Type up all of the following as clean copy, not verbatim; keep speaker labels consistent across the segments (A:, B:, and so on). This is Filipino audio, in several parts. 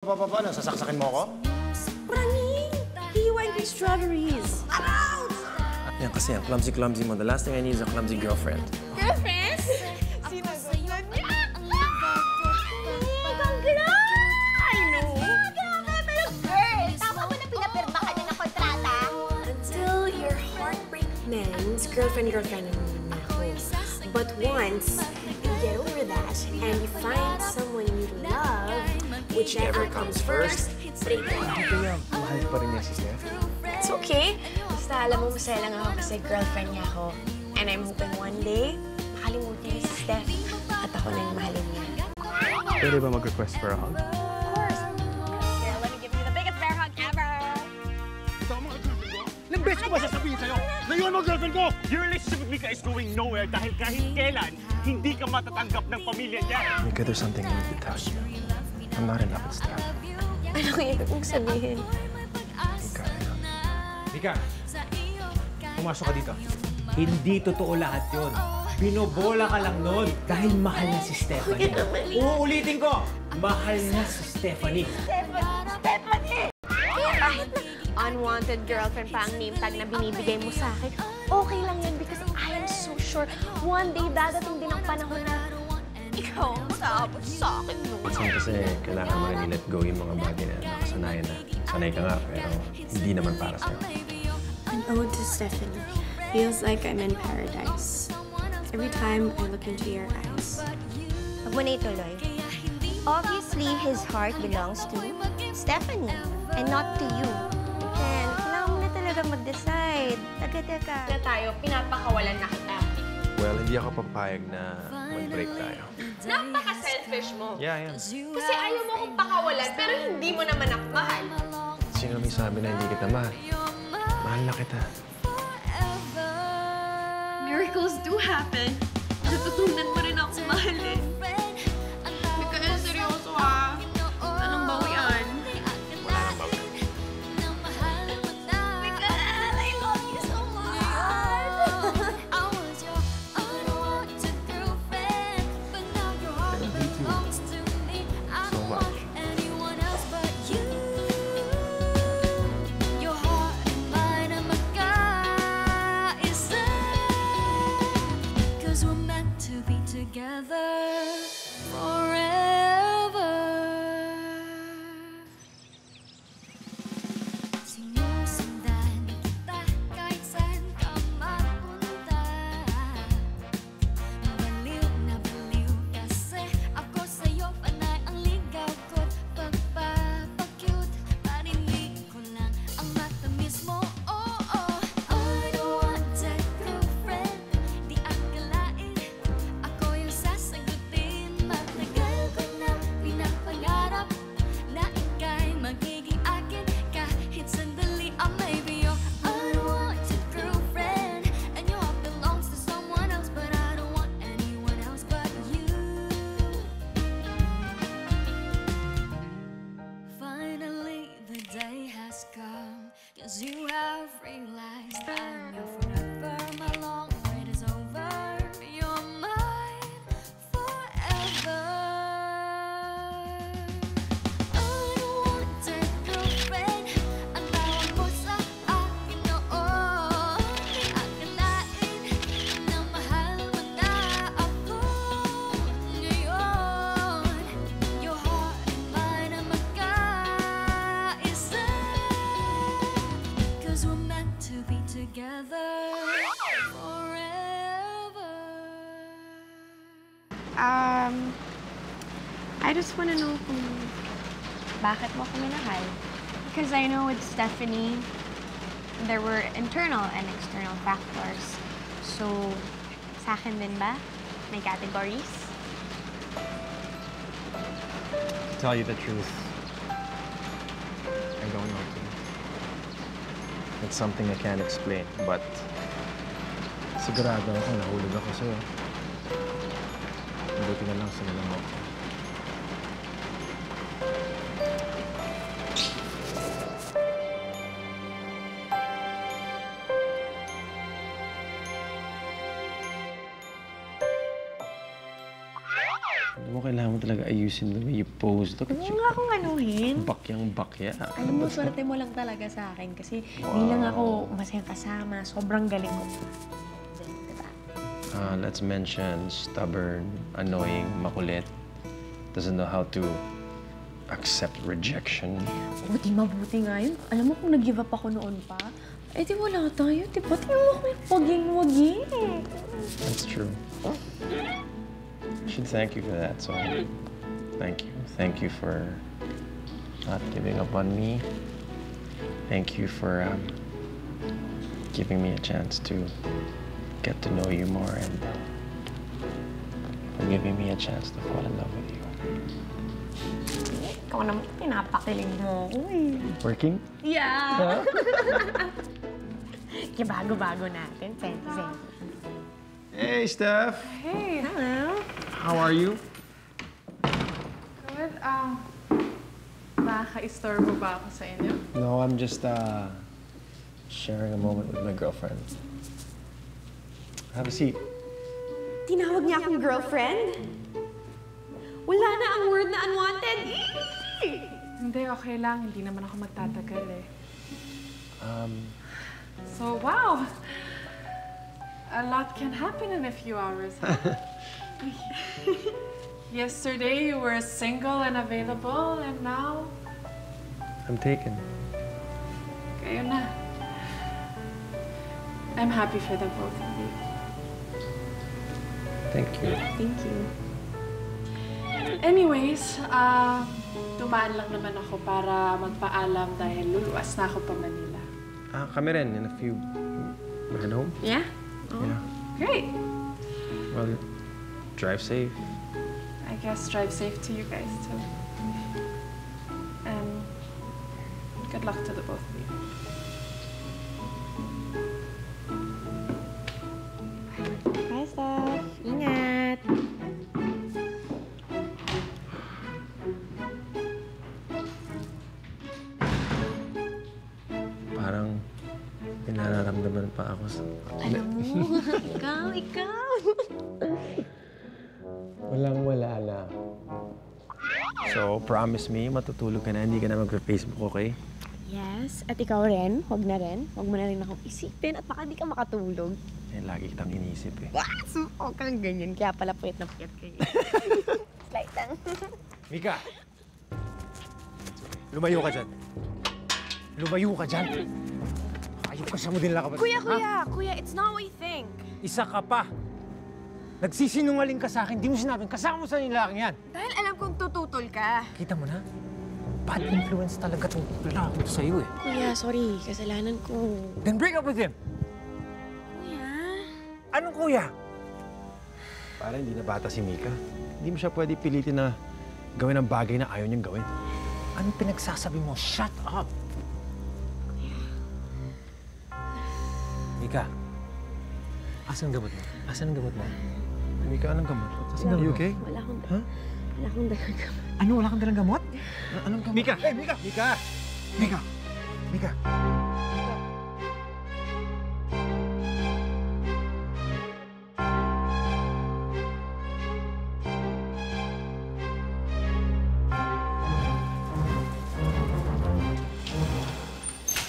A: Ano, sasaksakin mo ako?
B: Praning! Hiwain ko yung strawberries. Around!
C: Yan kasi, ang clumsy mo. The last thing I need is a clumsy girlfriend.
B: Girlfriend? Sino gusto niya? I know!
D: Grabe, pero girl, tama mo na pinapirma ka na ng kontrata.
B: Until your heartbreak mends, girlfriend naman ako. But once you get over that and you find someone you love, whichever comes first, break it.
C: Hindi kaya mahal pa rin niya si Steph?
B: It's okay. Basta alam mo, masaya lang ako kasi girlfriend niya ako. And I'm hoping one day, makalimutan niya si Steph at ako na yung mahalin niya.
C: Pwede ba mag-request for a hug?
B: Of course. Here, let me give you the biggest bear hug ever.
A: Ito ang mga girlfriend ko? Ilang beses ko ba sasabihin sa'yo? Layuan mo girlfriend ko!
E: Your relationship with Mika is going nowhere dahil kahit kailan, hindi ka matatanggap ng pamilya niya.
C: Mika, there's something I need to tell you. I'm not in love with Steph.
B: Anong ibig mong sabihin?
C: Mika,
F: Mika, pumasok ka dito. Hindi totoo lahat yun. Binobola ka lang nun dahil mahal na si Stephanie. Uulitin ko, mahal na si Stephanie.
B: Stephanie! Kaya kahit na unwanted girlfriend pa ang name tag na binibigay mo sa akin, okay lang yan because I am so sure one day dadating din ang panahon na ikaw ang saabot sa akin, no?
C: minsan kasi kailangan mo rin i-let go yung mga bagay na nakasanayan na. Sanay ka nga, pero hindi naman para sa'yo.
G: An ode to Stephanie. Feels like I'm in paradise. Every time I look into your eyes.
D: Huwag mo na ituloy. Obviously, his heart belongs to Stephanie and not to you. Ken, kailangan mo na talaga mag-decide. Taga-taga.
B: Na tayo, pinapakawalan na kita.
C: Well, hindi ako papayag na mag-break tayo.
B: Napaka-selfish mo.
C: Yeah, yan.
B: Kasi ayaw mo akong pakawalan, pero hindi mo naman ako mahal.
C: Sino may sabi na hindi kita mahal? Mahal na kita.
G: Miracles do happen. Natutunan mo rin ako mahalin. Hindi ka na seryoso ha. Anong bawian?
C: Wala nang bawi. So much.
G: Together forever. Sinusundan kita kahit saan ka mapunta. Baliw na baliw kasi ako sa'yo panay ang ligaw ko't pagpapakyut. Parinig ko lang ang matamis mo. Unwanted girlfriend, di akalain ako yung sasagutin. Matagal ko na pinapangarap na ika'y magiging akin kahit sandali. I may be your unwanted girlfriend and your heart belongs to someone else, but I don't want anyone else but you. Finally the day has come, 'cause you have realized I'm your forever. My long wait is over. You're mine forever. Unwanted girlfriend, ang tawag mo sa akin noon. Di akalain na mahal mo na ako ngayon. Your heart and mine ang magkaisa, 'cause we're meant to be together forever. I just want to know kung bakit mo ako minahal. Because I know with Stephanie, there were internal and external factors. So, sa akin din ba? May categories?
C: To tell you the truth, I don't know to. It's something I can't explain, but sigurado ako nahulog ako sa'yo. Buti na lang sinala mo ako. Huwag mo, kailangan mo talaga ayusin the way you pose. Look at
B: Huwag
C: you.
B: nga akong anuhin.
C: Bakyang-bakya.
B: Alam mo, swerte mo lang talaga sa akin kasi di lang ako masayang kasama. Sobrang galing ko. Diba?
C: Let's mention stubborn, annoying, makulit. Doesn't know how to accept rejection.
B: Mabuti nga yun. Alam mo kung nag-give up ako noon pa, eh di wala tayo. Diba? Tingnan mo ako yung waging-wagi.
C: That's true. I should thank you for that, so thank you. Thank you for not giving up on me. Thank you for giving me a chance to get to know you more and for giving me a chance to fall in love with you.
B: Ikaw naman, pinapakilig mo ako eh.
C: Working?
B: Yeah! Kaya bago-bago natin. Senti.
C: Hey, Steph.
H: Hey,
B: Hello.
C: How are you?
H: good. Nakaka-istorbo ba ako sa inyo?
C: No, I'm just sharing a moment with my girlfriend. Have a seat.
B: Tinawag niya akong girlfriend? Wala na ang word na unwanted.
H: Hindi, okay lang. Hindi naman ako magtatagal eh.
C: Um,
H: So, wow! A lot can happen in a few hours, huh? Yesterday, you were single and available, and now,
C: I'm taken.
H: kayo na. I'm happy for the both of you.
C: Thank you.
B: Thank you.
H: Anyways, dumaan lang naman ako para magpaalam dahil luluwas na ako pa Manila.
C: Kami rin in a few. We're heading home?
B: Yeah?
C: Yeah.
H: Great!
C: Well, drive safe.
H: I guess drive safe to you guys too. And good luck to the both of you.
B: Bye, Steph. Ingat.
C: Parang may nararamdaman pa ako sa...
B: Alam mo, ikaw.
C: Walang-wala na. So, promise me, matutulog ka na, hindi ka na magpa-Facebook, okay?
B: Yes, at ikaw rin. Huwag na rin. Huwag mo na rin akong isipin at baka di ka makatulog.
C: Eh, lagi kitang inisip eh.
B: So, huwag kang ganyan. Kaya pala puyat na puyat kayo. Slight lang.
F: Mika! Lumayo ka dyan. Lumayo ka dyan. Ayok ka sa model na kapatid.
B: Kuya, it's not what you think.
F: Isa ka pa. Nagsisinungaling ka sa akin. Di mo sinabing kasama mo sa nilaking yan.
B: Dahil alam kong tututol ka.
F: Kita mo na? Bad influence talaga itong lalaki to sa'yo eh.
B: Kuya, sorry. Kasalanan ko.
F: Then break up with him.
B: Kuya?
F: Anong kuya?
C: Para hindi na bata si Mika. Hindi mo siya pwede pilitin na gawin ang bagay na ayaw niyang gawin.
F: Anong pinagsasabi mo? Shut up! Mika, asan ang gamot mo? Asan ang gamot mo?
C: Mika, anong gamot?
F: Asan ang gamot mo?
C: okay?
B: Wala akong
C: Huh?
B: Wala akong dagang.
F: Ano? Wala kang dalang gamot?
C: Anong gamot?
F: Mika! Hey, Mika! Mika! Mika! Mika!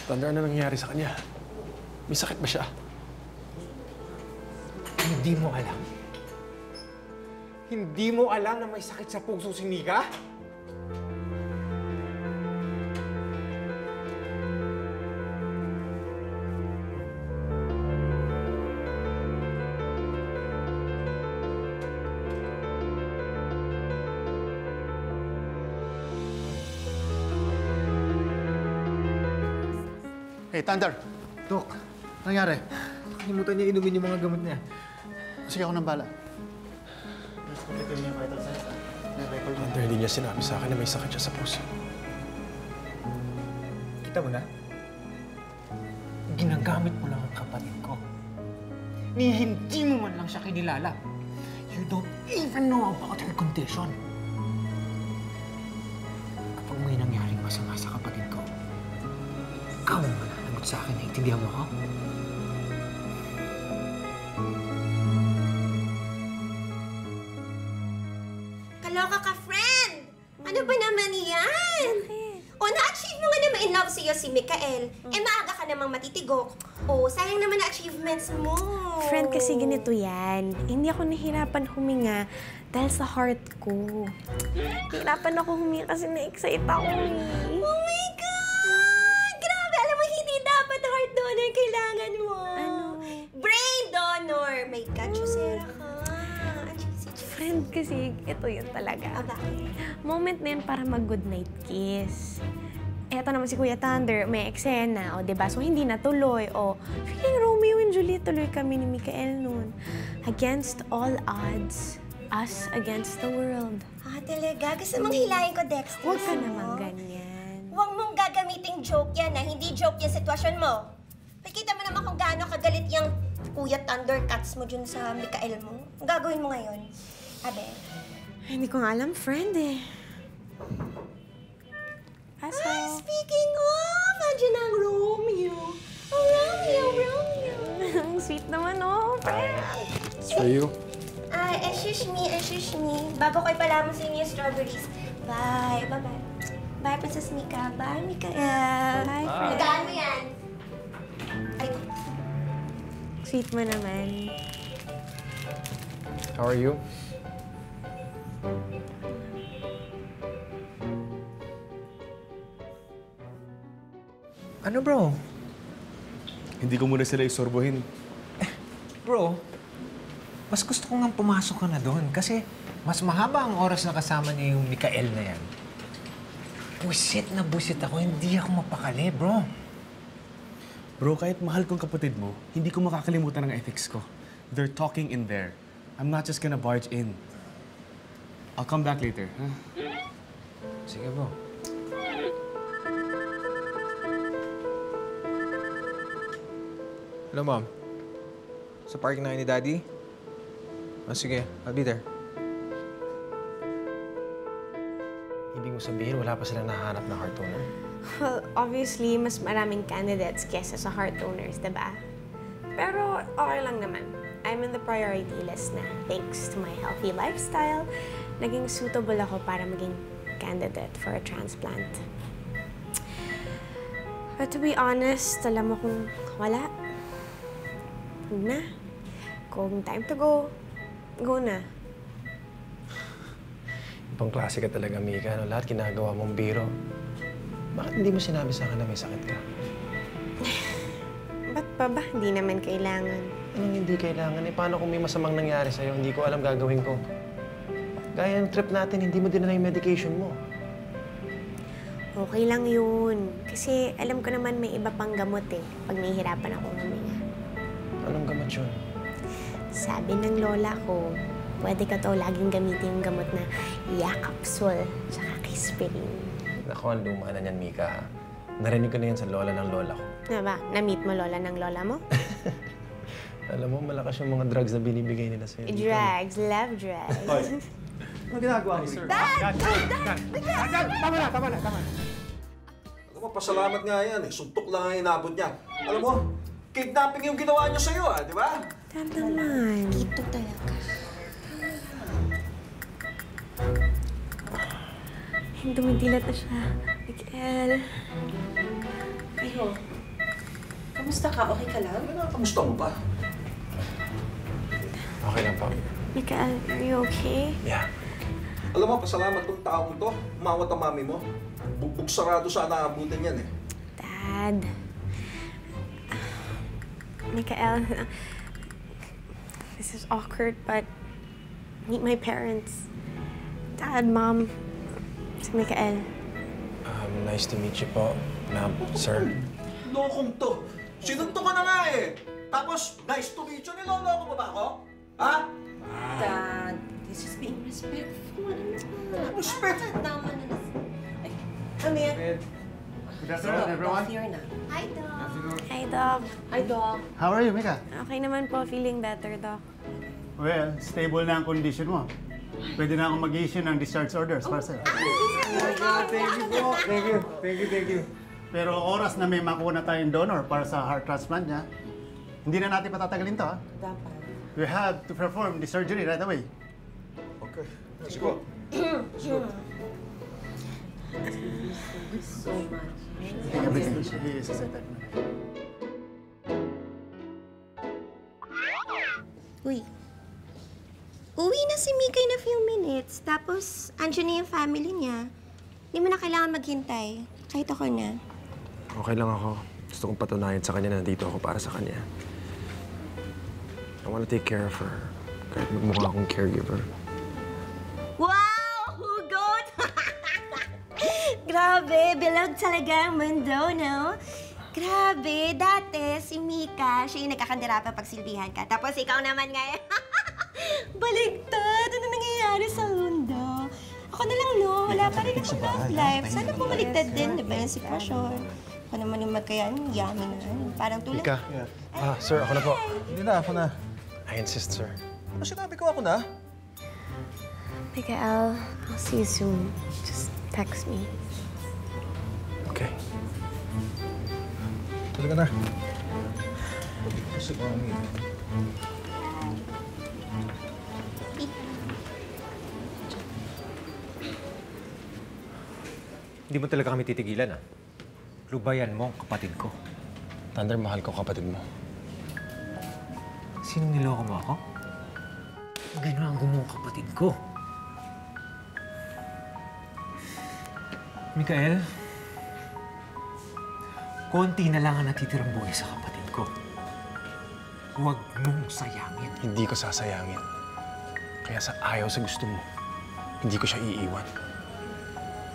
C: Thunder, ano nangyayari sa kanya? May sakit ba siya?
F: Hindi mo alam. Hindi mo alam na may sakit sa puso si Mika?
A: Hey, Thunder.
F: Dok,
A: Nangyari?
F: nakalimutan niya inumin yung mga gamot niya.
A: Sige, ako nang bala.
C: Thunder, hindi niya sinabi sa akin na may sakit siya sa puso.
F: Kita mo na? Ginagamit mo lang ang kapatid ko. Ni hindi mo man lang siya kinilala. You don't even know about her condition. Kapag may nangyaring masama sa kapatid ko, ikaw ang mananagot sa akin. Naintindihan mo ako?
D: Kaloka love sa'yo si Mikael. Maaga ka namang matitigok. Sayang naman na achievements mo.
B: Friend, kasi ganito yan. Hindi ako nahirapan huminga dahil sa heart ko. Nahirapan ako huminga kasi na-excite ako eh.
D: Oh my God! Grabe! Alam mo, hindi dapat heart donor kailangan mo.
B: Ano?
D: Brain donor! My God, Chusera ka.
B: Friend, kasi ito yun talaga.
D: Bakit?
B: Moment na yun para mag-good night kiss. Eto naman si Kuya Thunder, may eksena, diba? So, hindi natuloy. Feeling Romeo and Juliet tuloy kami ni Mikael noon. Against all odds, us against the world.
D: Talaga? Gusto mong hilahin ko, Dexter?
B: Huwag ka naman ganyan.
D: Huwag mong gagamiting joke yan, Hindi joke yung sitwasyon mo. Pakita mo naman kung gaano kagalit yung Kuya Thundercats mo dun sa Mikael mo. Ang gagawin mo ngayon? Abe?
B: Hindi ko nga alam, friend eh. Kaso...
D: Speaking of, nandiyan ang Romeo. Romeo.
B: Ang sweet naman, friend.
C: It's for you.
D: Excuse me. Bago ko ipalaman sa inyo yung strawberries. Bye. Bye, Princess Mika. Bye, Mikael.
B: Bye, friend.
D: Magaan mo yan. Ay,
B: Sweet mo naman.
C: How are you? Ano, bro?
E: Hindi ko muna sila isorbohin.
F: Bro, mas gusto ko nga pumasok ka na doon kasi mas mahaba ang oras na kasama niya yung Mikael na yan. Busit na busit ako, hindi ako mapakali, bro.
E: Bro, kahit mahal kong kapatid mo, hindi ko makakalimutan ang ethics ko. They're talking in there. I'm not just gonna barge in. I'll come back later, huh?
F: Sige, bro. Hello, Mom. Sa parking na ni Daddy? Sige, I'll be there.
C: Ibig mo sabihin, wala pa silang nahanap na heart donor?
B: Well, obviously, mas maraming candidates kesa sa heart donors, diba? Pero okay lang naman. I'm in the priority list na. Thanks to my healthy lifestyle, naging suitable ako para maging candidate for a transplant. But to be honest, alam mo kung wala. Huwag na. Kung time to go, go na.
C: Ibang klase ka talaga, Mika. Lahat ginagawa mong biro. Bakit hindi mo sinabi sa akin na may sakit ka?
B: Ba't pa ba? Hindi naman kailangan.
C: Anong hindi kailangan? Paano kung may masamang nangyari sa'yo? Hindi ko alam gagawin ko. Gaya ng trip natin, hindi mo dinala yung medication mo.
B: Okay lang yun. Kasi alam ko naman may iba pang gamot eh, pag nahihirapan akong huminga.
C: Anong gamot yun?
B: Sabi ng lola ko, pwede ka to laging gamitin yung gamot na Yakapsul, tsaka Kispirin.
C: Naku, ang luma na niyan, Mika. Narinig ko na yan sa lola ng lola ko.
B: Na ba? Na-meet mo lola ng lola mo?
C: Alam mo, malakas yung mga drugs na binibigay nila sa'yo.
B: Drugs. Love drugs.
E: Ano ginagawa mo, sir?
A: Dad! Tama na.
I: Alam mo, pasalamat nga yan eh. Suntok lang ang inabot niya. Alam mo, kidnapping yung ginawa niyo sa'yo di ba?
B: Dad naman.
D: ito talaga.
B: Dumidilat na siya. Mikael.
J: Iho, kamusta ka? Okay ka lang?
I: Kamusta mo ba?
C: Okay lang po.
B: Mikael, are you okay?
C: Yeah.
I: Alam mo, pasalamat tong taong to. Umawat ang mami mo. Bugbog sarado sana abutin yan eh.
B: Dad. Mikael, this is awkward, but meet my parents. Dad, Mom, si Mikael.
C: Nice to meet you po, ma'am, sir.
I: Lokong to. Sinunto ka na nga eh. Tapos, nice to meet you. Niloloko mo ba ako? Ha?
J: Dad, this is being respectful.
I: Respect?
J: Tama na.
D: Ano yan?
A: Good afternoon, everyone.
J: Here na.
D: Hi, Dog.
B: Hi, Doc.
J: Hi, Doc.
A: How are you, Mika?
B: Okay naman po, feeling better, Doc.
A: Well, stable na ang condition mo. Pwede na akong mag-issue ng discharge orders para sa'yo.
F: Thank you.
A: Pero oras na may makuha na tayong donor para sa heart transplant niya, hindi na natin patatagalin to, ha?
J: Dapat.
A: We have to perform the surgery right away.
I: Okay. Let's go.
J: So much.
A: He is a type na.
D: Uy. Uwi na si Mika in a few minutes. Tapos, andyan na yung family niya. Hindi mo na kailangan maghintay. Kahit ako na.
I: Okay lang ako. Gusto kong patunayan sa kanya na nandito ako para sa kanya. I wanna take care of her. Kahit magmukha akong caregiver.
D: Wow! Hugot! Grabe, bilog talaga ang mundo, no? Grabe, dati si Mika, siya yung nagkakandira pa pagsilbihan ka. Tapos ikaw naman ngayon. Baligtad! Ano nangyayari sa mundo? Ako na lang, no? Wala pa rin akong love life. Sana bumaligtad din, di ba, yung sitwasyon? Ako naman yung magkayan, yummy na. Parang tulad.
I: Mika. Sir, ako na po.
E: Hindi na, ako na.
I: I insist, sir.
E: Ano sinabi ko ako na?
B: Mikael, I'll see you soon. Just text me.
I: Okay.
E: Talaga na. Kasi mami.
F: Hindi mo talaga kami titigilan, ah. Lubayan mo ang kapatid ko.
I: Thunder, mahal ko kapatid mo.
F: Sinong niloko mo ako? Ginagawa mo ang kapatid ko. Mikael, konti na lang ang natitirang buhay sa kapatid ko. Huwag mong sayangin.
I: Hindi ko sasayangin. Kaya sa ayaw sa gusto mo, hindi ko siya iiwan.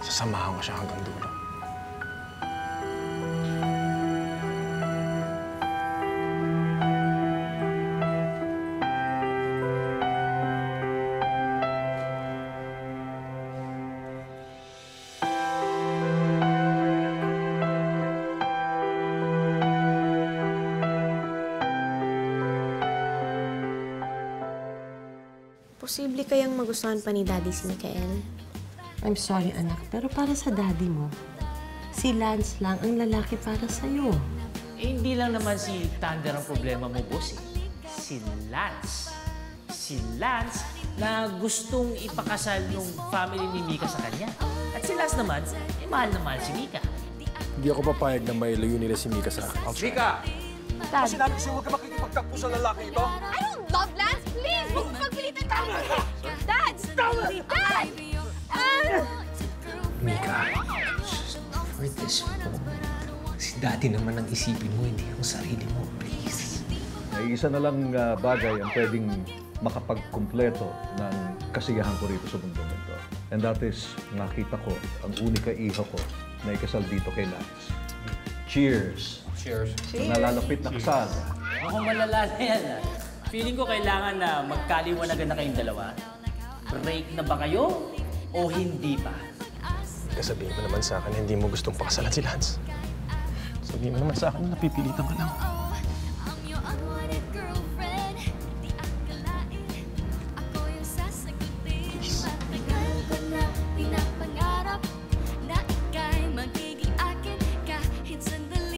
I: Sasamahan ko siya hanggang dulo.
B: Posible kayang magustuhan pa ni Daddy si Mikael?
J: I'm sorry, anak, pero para sa daddy mo, si Lance lang ang lalaki para sa'yo.
K: Eh, hindi lang naman si Thunder ang problema mo, boss. Si Lance. Si Lance na gustong ipakasal ng family ni Mika sa kanya. At si Lance naman, mahal na mahal si Mika.
I: Hindi ako papayag na mailayo nila si Mika sa akin.
F: Mika!
B: Dad.
I: Sinabi ko sa'yo, huwag ka makikipagtakbo sa lalaki ito.
B: I don't love Lance! Please! Huwag mo pagpilitan tayo! Dad! Dad!
F: Mika, for this moment, si Daddy naman ang isipin mo, hindi ang sarili mo. Please.
L: Ay, isa na lang bagay ang pwedeng makapagkumpleto ng kasiyahan ko rito sa mundong ito. And that is, nakita ko ang unika iho ko na ikasal dito kay Lance. Cheers!
K: Cheers.
L: Sa nalalapit na kasal.
K: Mukhang malala na yan, ah. Feeling ko kailangan na magkaliwanagan na kayong dalawa. Break na ba kayo o hindi pa?
I: Sabihin mo naman sa akin na hindi mo gustong pakasalan si Lance. Sabihin mo naman sa akin na napipilitan ka lang.